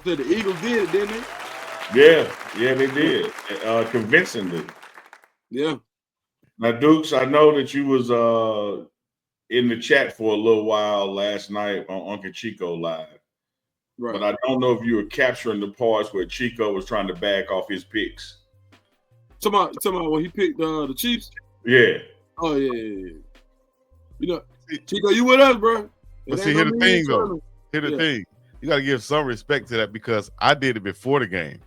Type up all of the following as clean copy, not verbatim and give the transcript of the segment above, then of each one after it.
said the Eagles did it, didn't they? Yeah, they Yeah. did convincingly. Yeah. Now, Dukes, I know that you was in the chat for a little while last night on Uncle Chico Live, but Right. I don't know if you were capturing the parts where Chico was trying to back off his picks. Talking about when he picked the Chiefs. Yeah, Oh yeah. You know, See, Chico, you with us, bro? It but ain't see, no here the me thing and though. Turner. Here the Yeah. thing. You got to give some respect to that because I did it before the game.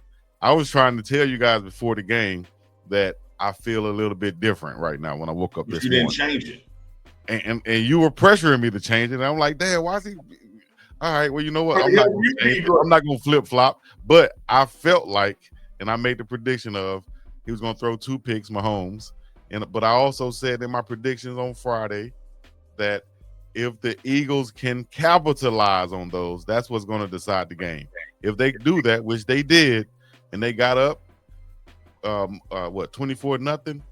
I was trying to tell you guys before the game that I feel a little bit different right now when I woke up but this you didn't morning. change it. And you were pressuring me to change it. And I'm like, Dad, why is he? All right, well, you know what? I'm not going to change it. I'm not going to flip flop. But I felt like, and I made the prediction of he was going to throw 2 picks, Mahomes. But I also said in my predictions on Friday that if the Eagles can capitalize on those, that's what's going to decide the game. If they do that, which they did, and they got up, 24-0,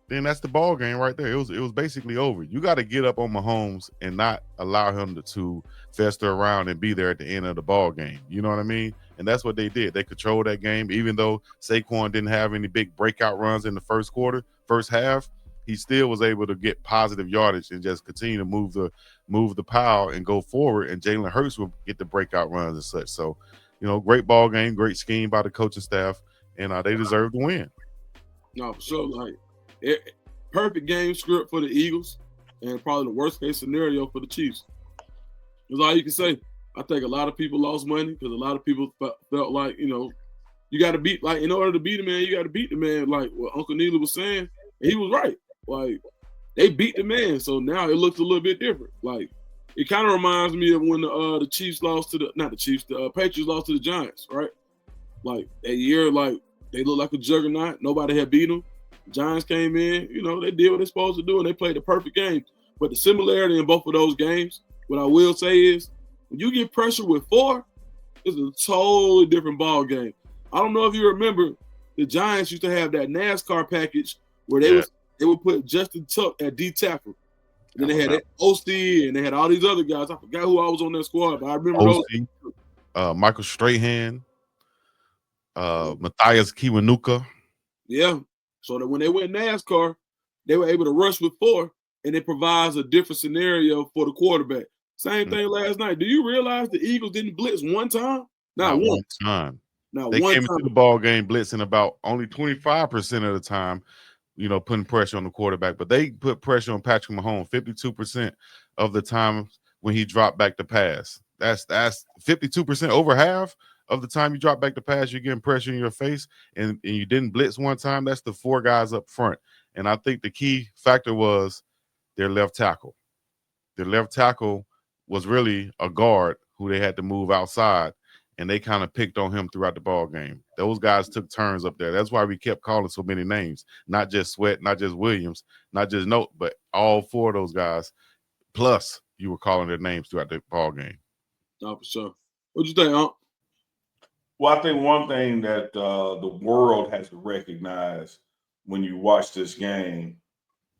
then that's the ball game right there. It was basically over. You got to get up on Mahomes and not allow him to fester around and be there at the end of the ball game. You know what I mean? And that's what they did. They controlled that game, even though Saquon didn't have any big breakout runs in the first half. He still was able to get positive yardage and just continue to move the pile and go forward. And Jalen Hurts will get the breakout runs and such. So, great ball game, great scheme by the coaching staff, and they deserve to win. No, for sure. Like, perfect game script for the Eagles, and probably the worst case scenario for the Chiefs. That's all you can say. I think a lot of people lost money because a lot of people felt like, you got to beat, like, in order to beat the man, you got to beat the man, like what Uncle Neely was saying. And he was right. Like, they beat the man, so now it looks a little bit different. Like, it kind of reminds me of when the Chiefs lost to the Patriots lost to the Giants, right? Like, that year, like, they looked like a juggernaut. Nobody had beat them. Giants came in, they did what they're supposed to do, and they played the perfect game. But the similarity in both of those games, what I will say is, when you get pressure with 4, it's a totally different ball game. I don't know if you remember, the Giants used to have that NASCAR package where they would put Justin Tuck at D tackle. And then they had Osty, and they had all these other guys. I forgot who I was on that squad, but I remember Osty, Michael Strahan, Matthias Kiwanuka. Yeah. So that when they went NASCAR, they were able to rush with 4, and it provides a different scenario for the quarterback. Same thing last night. Do you realize the Eagles didn't blitz one time? Not one time. Not they one came time. into the ball game blitzing about only 25% of the time, putting pressure on the quarterback. But they put pressure on Patrick Mahomes 52% of the time when he dropped back to pass. That's 52%, over half of the time you drop back to pass, you're getting pressure in your face, and you didn't blitz one time. That's the 4 guys up front. And I think the key factor was their left tackle. Their left tackle was really a guard who they had to move outside, and they kind of picked on him throughout the ball game. Those guys took turns up there. That's why we kept calling so many names, not just Sweat, not just Williams, not just Note, but all 4 of those guys. Plus, you were calling their names throughout the ball game. No, for sure. What you think, Unc? Well, I think one thing that the world has to recognize when you watch this game,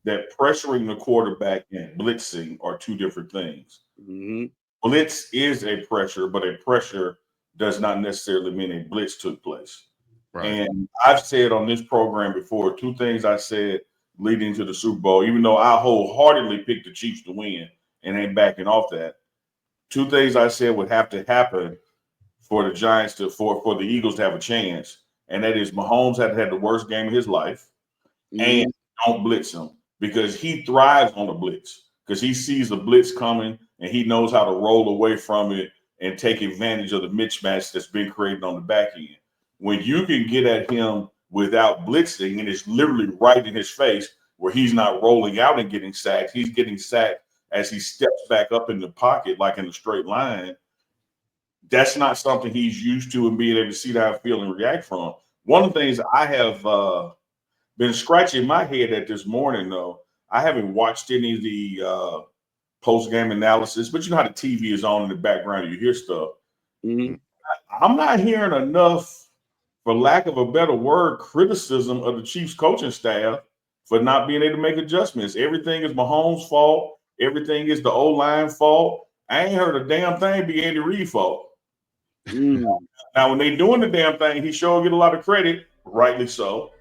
that pressuring the quarterback and blitzing are 2 different things. Mm-hmm. Blitz is a pressure, but a pressure does not necessarily mean a blitz took place. Right. And I've said on this program before, 2 things I said leading to the Super Bowl, even though I wholeheartedly picked the Chiefs to win and ain't backing off that. 2 things I said would have to happen for the Giants for the Eagles to have a chance, and that is Mahomes had the worst game of his life, and don't blitz him because he thrives on the blitz because he sees the blitz coming and he knows how to roll away from it and take advantage of the mismatch that's been created on the back end. When you can get at him without blitzing and it's literally right in his face where he's not rolling out and getting sacked, he's getting sacked as he steps back up in the pocket like in a straight line. That's not something he's used to and being able to see that feel and react from. One of the things I have been scratching my head at this morning, though, I haven't watched any of the post-game analysis, but you know how the TV is on in the background and you hear stuff. Mm-hmm. I'm not hearing enough, for lack of a better word, criticism of the Chiefs coaching staff for not being able to make adjustments. Everything is Mahomes' fault. Everything is the O-line fault. I ain't heard a damn thing be Andy Reid's fault. Now, when they doing the damn thing, he sure get a lot of credit, rightly so.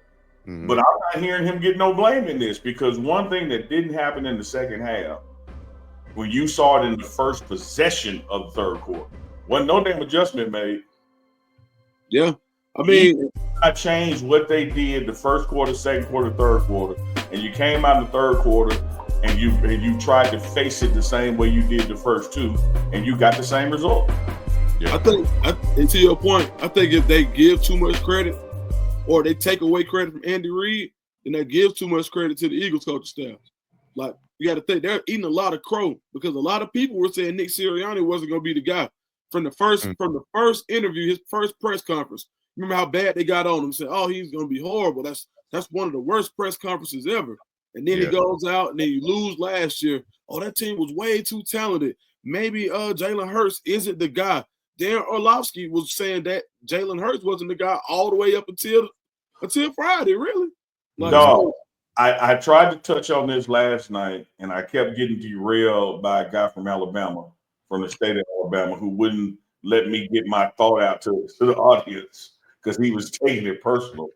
Mm-hmm. But I'm not hearing him get no blame in this, because one thing that didn't happen in the second half, when you saw it in the first possession of the third quarter, wasn't no damn adjustment made. Yeah. I mean, I changed what they did the first quarter, second quarter, third quarter, and you came out in the third quarter and you tried to face it the same way you did the first two, and you got the same result. Yeah. I think, and to your point, I think if they give too much credit or they take away credit from Andy Reid, then that gives too much credit to the Eagles coaching staff. Like, you got to think they're eating a lot of crow, because a lot of people were saying Nick Sirianni wasn't going to be the guy from the first interview, his first press conference. Remember how bad they got on him? Said, "Oh, he's going to be horrible. That's one of the worst press conferences ever." And then he goes out and then you lose last year. Oh, that team was way too talented. Maybe Jalen Hurts isn't the guy. Darren Orlovsky was saying that Jalen Hurts wasn't the guy all the way up until Friday. Really? Like, no. I tried to touch on this last night, and I kept getting derailed by a guy from Alabama, from the state of Alabama, who wouldn't let me get my thought out to the audience because he was taking it personal.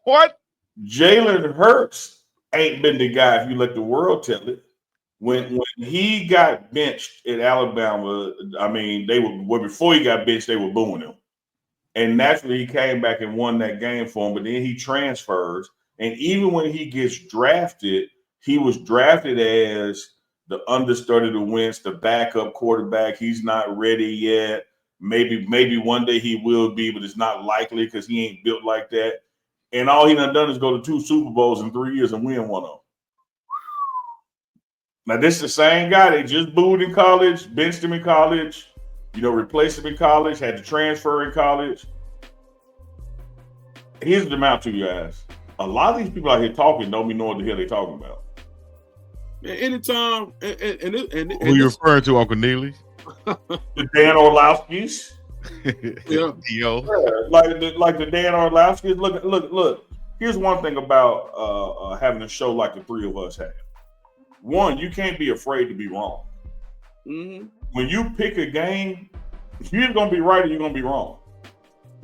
What? Jalen Hurts ain't been the guy, if you let the world tell it. When he got benched at Alabama, I mean, before he got benched, they were booing him. And naturally, he came back and won that game for him, but then he transfers. And even when he gets drafted, he was drafted as the understudy to Wentz, the backup quarterback. He's not ready yet. Maybe one day he will be, but it's not likely because he ain't built like that. And all he done is go to 2 Super Bowls in 3 years and win one of them. Now, this is the same guy they just booed in college, benched him in college, replaced him in college, had to transfer in college. Here's the amount to you guys. A lot of these people out here talking don't be knowing what the hell they're talking about. Anytime, and who you referring to, Uncle Neely? The Dan Orlovskis. Yeah. Like the Dan Orlovskis. Look. Here's one thing about having a show like the three of us have. One, you can't be afraid to be wrong. Mm-hmm. When you pick a game, you're either going to be right or you're going to be wrong.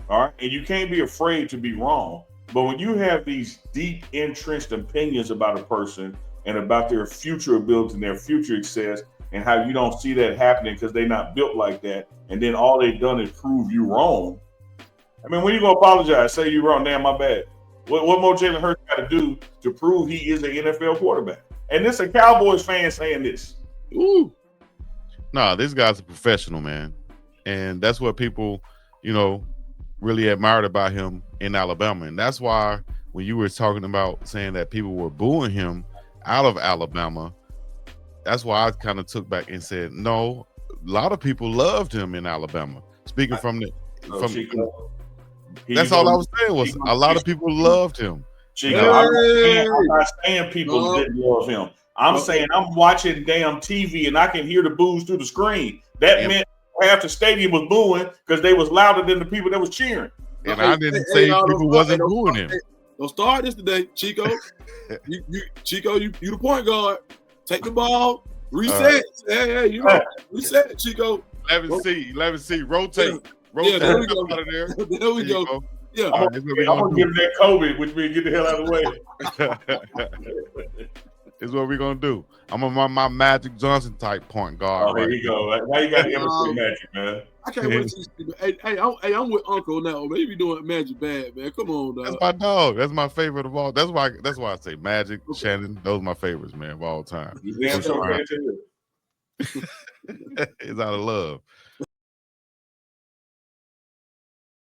All right? And you can't be afraid to be wrong. But when you have these deep, entrenched opinions about a person and about their future ability and their future success, and how you don't see that happening because they're not built like that, and then all they've done is prove you wrong. I mean, when you going to apologize, say you're wrong, damn, my bad. What more Jalen Hurts got to do to prove he is an NFL quarterback? And this is a Cowboys fan saying this. Ooh. Nah, this guy's a professional, man. And that's what people, really admired about him in Alabama. And that's why when you were talking about saying that people were booing him out of Alabama, that's why I kind of took back and said, no, a lot of people loved him in Alabama. Speaking that's all I was saying was a lot of people loved him. Chico, I'm not saying people didn't love him. I'm saying I'm watching damn TV and I can hear the boos through the screen. That meant half the stadium was booing because they was louder than the people that was cheering. And I didn't say people wasn't booing him. Don't start this today, Chico. Chico, you the point guard. Take the ball, reset. Hey, reset, Chico. 11C, rotate. Yeah, there we go. Out of there. There we go. Yeah. I'm gonna give him that COVID, which means get the hell out of the way. Is what we're gonna do. I'm on my Magic Johnson type point guard. Oh, there you go. Now you got to imitate Magic, man. I can't wait to see. Hey, I'm with Uncle now. Maybe doing Magic bad, man. Come on, dog. That's my dog. That's my favorite of all. That's why I say Magic, Shannon. Those are my favorites, man, of all time. Damn sure it's out of love.